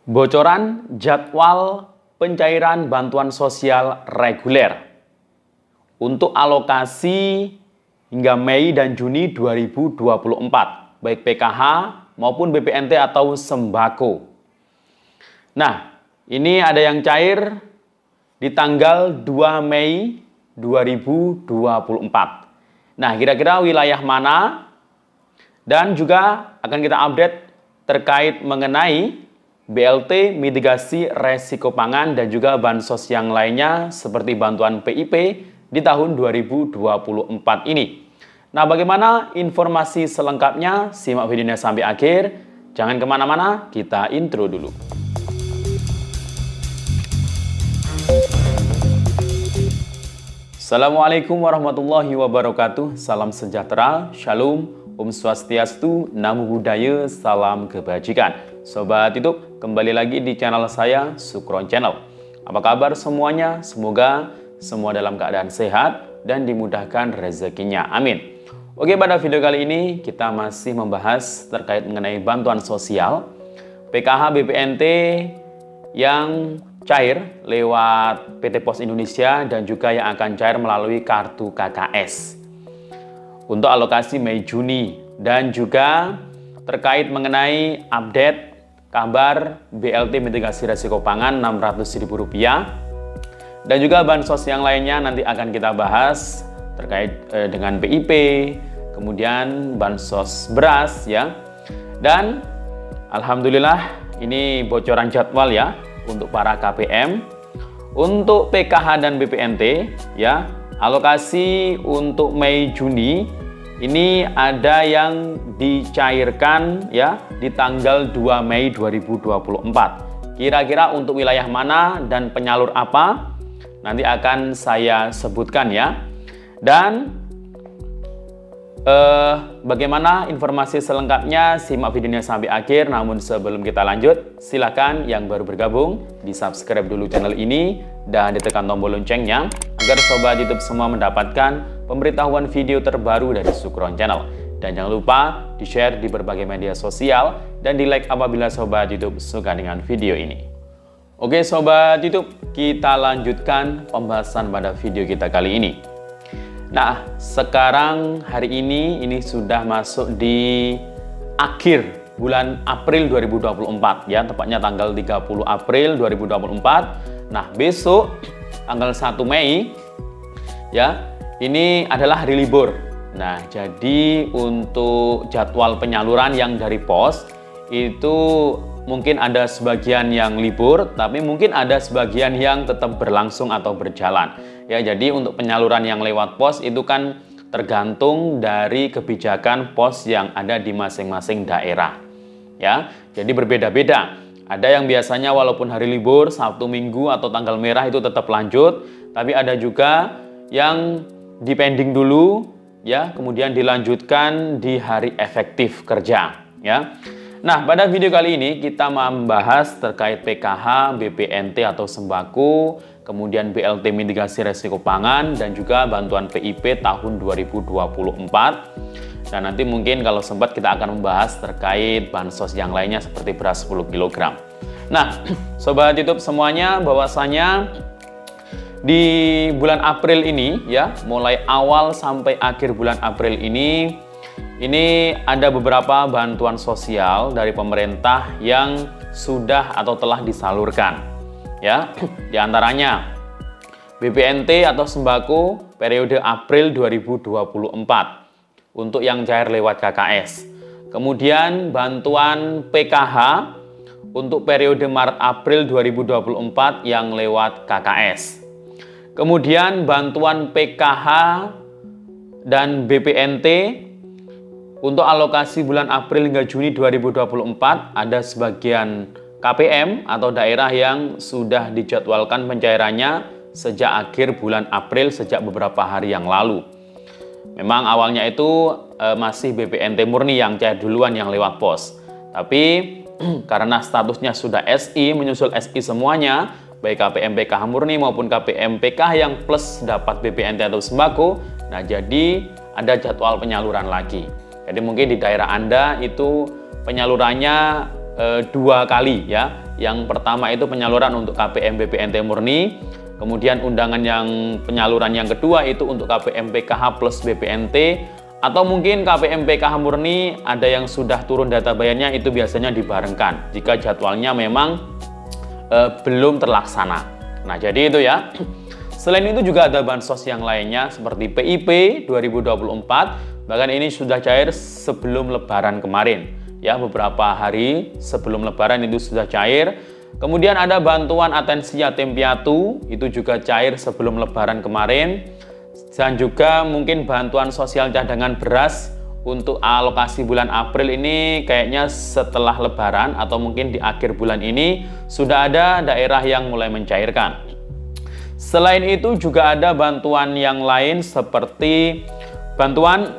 Bocoran jadwal pencairan bantuan sosial reguler untuk alokasi hingga Mei dan Juni 2024, baik PKH maupun BPNT atau sembako. Nah, ini ada yang cair di tanggal 2 Mei 2024. Nah, kira-kira wilayah mana? Dan juga akan kita update terkait mengenai BLT mitigasi resiko pangan dan juga bansos yang lainnya seperti bantuan PIP di tahun 2024 ini. Nah, bagaimana informasi selengkapnya? Simak videonya sampai akhir. Jangan kemana-mana, kita intro dulu. Assalamualaikum warahmatullahi wabarakatuh. Salam sejahtera, shalom, Om Swastiastu, Namo Buddhaya, salam kebajikan. Sobat YouTube, kembali lagi di channel saya, Sukron Channel. Apa kabar semuanya? Semoga semua dalam keadaan sehat dan dimudahkan rezekinya. Amin. Oke, pada video kali ini kita masih membahas terkait mengenai bantuan sosial PKH BPNT yang cair lewat PT Pos Indonesia dan juga yang akan cair melalui kartu KKS untuk alokasi Mei Juni, dan juga terkait mengenai update kabar BLT mitigasi resiko pangan Rp600.000 dan juga bansos yang lainnya nanti akan kita bahas terkait dengan PIP, kemudian bansos beras ya. Dan alhamdulillah ini bocoran jadwal ya untuk para KPM. Untuk PKH dan BPNT ya, alokasi untuk Mei Juni ini ada yang dicairkan ya di tanggal 2 Mei 2024. Kira-kira untuk wilayah mana dan penyalur apa nanti akan saya sebutkan ya. Dan bagaimana informasi selengkapnya, simak videonya sampai akhir. Namun sebelum kita lanjut, silakan yang baru bergabung di subscribe dulu channel ini dan ditekan tombol loncengnya agar sobat YouTube semua mendapatkan pemberitahuan video terbaru dari Sukron Channel. Dan jangan lupa di-share di berbagai media sosial dan di-like apabila sobat YouTube suka dengan video ini. Oke sobat YouTube, kita lanjutkan pembahasan pada video kita kali ini. Nah, sekarang hari ini sudah masuk di akhir bulan April 2024 ya, tepatnya tanggal 30 April 2024. Nah, besok tanggal 1 Mei ya, ini adalah hari libur. Nah, jadi untuk jadwal penyaluran yang dari pos itu mungkin ada sebagian yang libur, tapi mungkin ada sebagian yang tetap berlangsung atau berjalan. Ya, jadi untuk penyaluran yang lewat pos itu kan tergantung dari kebijakan pos yang ada di masing-masing daerah. Ya, jadi berbeda-beda. Ada yang biasanya walaupun hari libur, Sabtu, Minggu atau tanggal merah itu tetap lanjut, tapi ada juga yang dipending dulu ya, kemudian dilanjutkan di hari efektif kerja ya. Nah, pada video kali ini kita membahas terkait PKH, BPNT atau sembako, kemudian BLT mitigasi resiko pangan, dan juga bantuan PIP tahun 2024. Dan nanti mungkin kalau sempat kita akan membahas terkait bansos yang lainnya seperti beras 10 kg. Nah, sobat YouTube semuanya, bahwasanya di bulan April ini ya, mulai awal sampai akhir bulan April ini ada beberapa bantuan sosial dari pemerintah yang sudah atau telah disalurkan ya. Di antaranya BPNT atau sembako periode April 2024 untuk yang cair lewat KKS. Kemudian bantuan PKH untuk periode Maret April 2024 yang lewat KKS. Kemudian bantuan PKH dan BPNT untuk alokasi bulan April hingga Juni 2024 ada sebagian KPM atau daerah yang sudah dijadwalkan pencairannya sejak akhir bulan April, sejak beberapa hari yang lalu. Memang awalnya itu masih BPNT murni yang cair duluan yang lewat pos. Tapi karena statusnya sudah SI, menyusul SI semuanya, baik KPM PKH murni maupun KPM PKH yang plus dapat BPNT atau sembako, nah jadi ada jadwal penyaluran lagi. Jadi mungkin di daerah Anda itu penyalurannya 2 kali ya. Yang pertama itu penyaluran untuk KPM BPNT murni, kemudian undangan yang penyaluran yang kedua itu untuk KPM PKH plus BPNT, atau mungkin KPM PKH murni ada yang sudah turun data bayarnya, itu biasanya dibarengkan jika jadwalnya memang belum terlaksana. Nah, jadi itu ya. Selain itu juga ada bansos yang lainnya seperti PIP 2024, bahkan ini sudah cair sebelum Lebaran kemarin. Ya, beberapa hari sebelum Lebaran itu sudah cair. Kemudian ada bantuan atensi yatim piatu, itu juga cair sebelum Lebaran kemarin. Dan juga mungkin bantuan sosial cadangan beras untuk alokasi bulan April ini kayaknya setelah Lebaran atau mungkin di akhir bulan ini sudah ada daerah yang mulai mencairkan. Selain itu juga ada bantuan yang lain seperti bantuan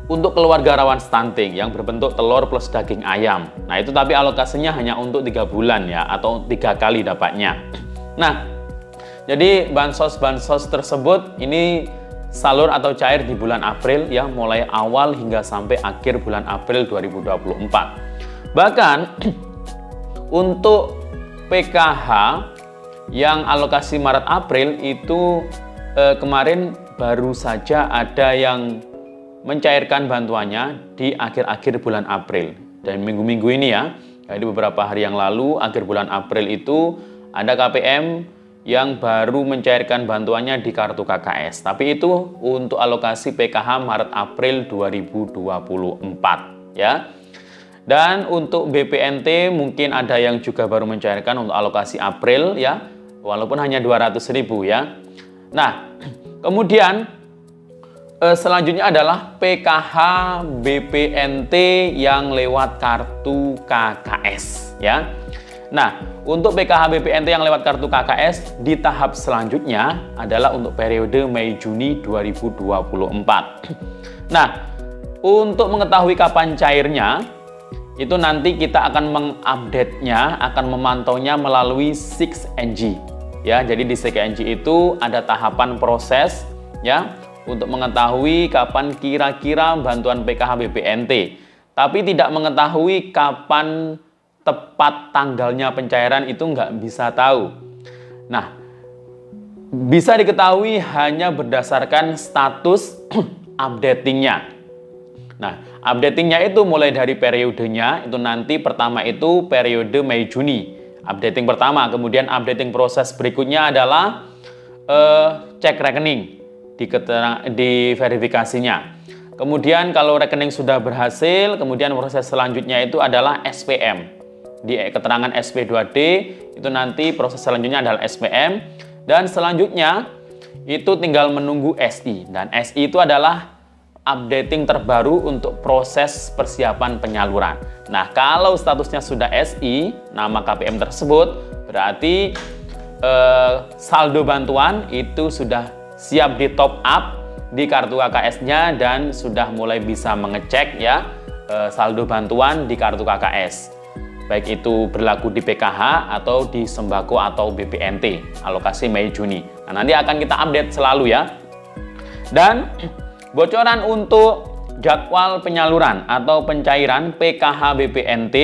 untuk keluarga rawan stunting yang berbentuk telur plus daging ayam. Nah, itu tapi alokasinya hanya untuk 3 bulan ya, atau 3 kali dapatnya. Nah, jadi bansos-bansos tersebut ini salur atau cair di bulan April ya, mulai awal hingga sampai akhir bulan April 2024. Bahkan untuk PKH yang alokasi Maret April itu kemarin baru saja ada yang mencairkan bantuannya di akhir-akhir bulan April dan minggu-minggu ini ya. Jadi beberapa hari yang lalu akhir bulan April itu ada KPM yang baru mencairkan bantuannya di kartu KKS. Tapi itu untuk alokasi PKH Maret April 2024 ya. Dan untuk BPNT mungkin ada yang juga baru mencairkan untuk alokasi April ya, walaupun hanya 200.000 ya. Nah, kemudian selanjutnya adalah PKH BPNT yang lewat kartu KKS ya. Nah, untuk PKH BPNT yang lewat kartu KKS di tahap selanjutnya adalah untuk periode Mei-Juni 2024. Nah, untuk mengetahui kapan cairnya, itu nanti kita akan mengupdate-nya, akan memantaunya melalui 6NG. Ya, jadi di 6NG itu ada tahapan proses ya untuk mengetahui kapan kira-kira bantuan PKH BPNT. Tapi tidak mengetahui kapan tepat tanggalnya pencairan itu nggak bisa tahu. Nah, bisa diketahui hanya berdasarkan status updatingnya. Nah, updatingnya itu mulai dari periodenya, itu nanti pertama itu periode Mei-Juni, updating pertama, kemudian updating proses berikutnya adalah cek rekening, di verifikasinya. Kemudian kalau rekening sudah berhasil, kemudian proses selanjutnya itu adalah SPM. Di keterangan SP2D, itu nanti proses selanjutnya adalah SPM, dan selanjutnya itu tinggal menunggu SI, dan SI itu adalah updating terbaru untuk proses persiapan penyaluran. Nah, kalau statusnya sudah SI, nama KPM tersebut, berarti saldo bantuan itu sudah siap di top up di kartu KKS-nya dan sudah mulai bisa mengecek ya saldo bantuan di kartu KKS. Baik itu berlaku di PKH atau di sembako atau BPNT, alokasi Mei-Juni. Nah, nanti akan kita update selalu ya. Dan bocoran untuk jadwal penyaluran atau pencairan PKH BPNT.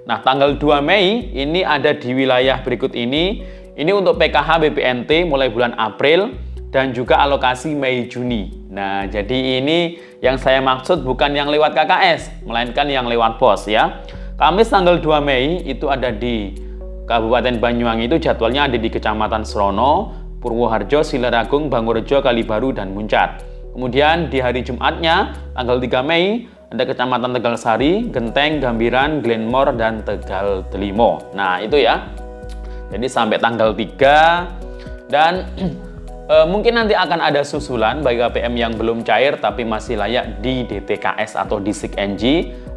Nah, tanggal 2 Mei ini ada di wilayah berikut ini. Ini untuk PKH BPNT mulai bulan April dan juga alokasi Mei-Juni. Nah, jadi ini yang saya maksud bukan yang lewat KKS, melainkan yang lewat pos ya. Kamis tanggal 2 Mei itu ada di Kabupaten Banyuwangi, itu jadwalnya ada di Kecamatan Srono, Purwoharjo, Silaragung, Bangurejo, Kalibaru, dan Muncar. Kemudian di hari Jumatnya, tanggal 3 Mei, ada Kecamatan Tegal Sari, Genteng, Gambiran, Glenmore, dan Tegal Delimo. Nah, itu ya. Jadi sampai tanggal 3, dan mungkin nanti akan ada susulan bagi KPM yang belum cair, tapi masih layak di DTKS atau di 6NG.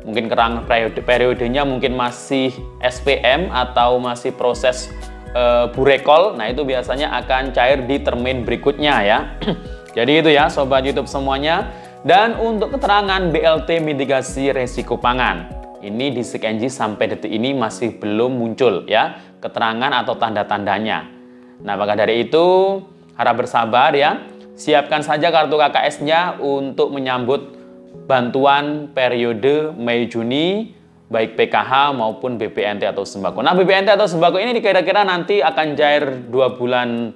Mungkin kerang periodenya mungkin masih SPM atau masih proses burekol. Nah, itu biasanya akan cair di termin berikutnya ya. Jadi itu ya Sobat YouTube semuanya. Dan untuk keterangan BLT mitigasi resiko pangan, ini di 6NG sampai detik ini masih belum muncul ya keterangan atau tanda-tandanya. Nah, maka dari itu harap bersabar ya. Siapkan saja kartu KKS-nya untuk menyambut bantuan periode Mei-Juni baik PKH maupun BPNT atau sembako. Nah, BPNT atau sembako ini kira-kira nanti akan cair 2 bulan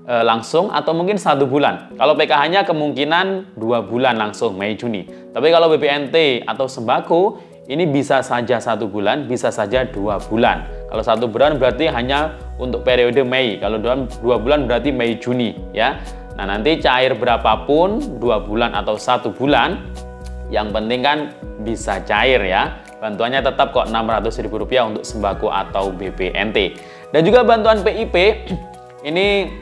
langsung atau mungkin 1 bulan. Kalau PKH-nya kemungkinan 2 bulan langsung, Mei Juni. Tapi kalau BPNT atau sembako ini bisa saja 1 bulan, bisa saja 2 bulan. Kalau 1 bulan berarti hanya untuk periode Mei. Kalau 2 bulan berarti Mei Juni ya. Nah, nanti cair berapapun 2 bulan atau 1 bulan, yang penting kan bisa cair ya. Bantuannya tetap kok Rp600.000 untuk sembako atau BPNT. Dan juga bantuan PIP ini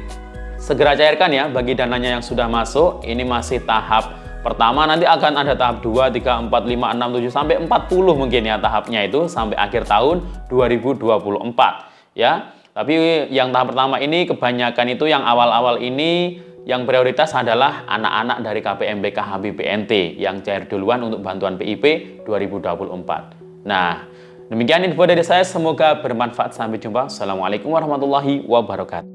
segera cairkan ya bagi dananya yang sudah masuk. Ini masih tahap pertama, nanti akan ada tahap 2, 3, 4, 5, 6, 7 sampai 40 mungkin ya tahapnya itu sampai akhir tahun 2024 ya. Tapi yang tahap pertama ini kebanyakan itu yang awal-awal ini yang prioritas adalah anak-anak dari KPM PKH BPNT yang cair duluan untuk bantuan PIP 2024. Nah, demikian info dari saya, semoga bermanfaat. Sampai jumpa. Assalamualaikum warahmatullahi wabarakatuh.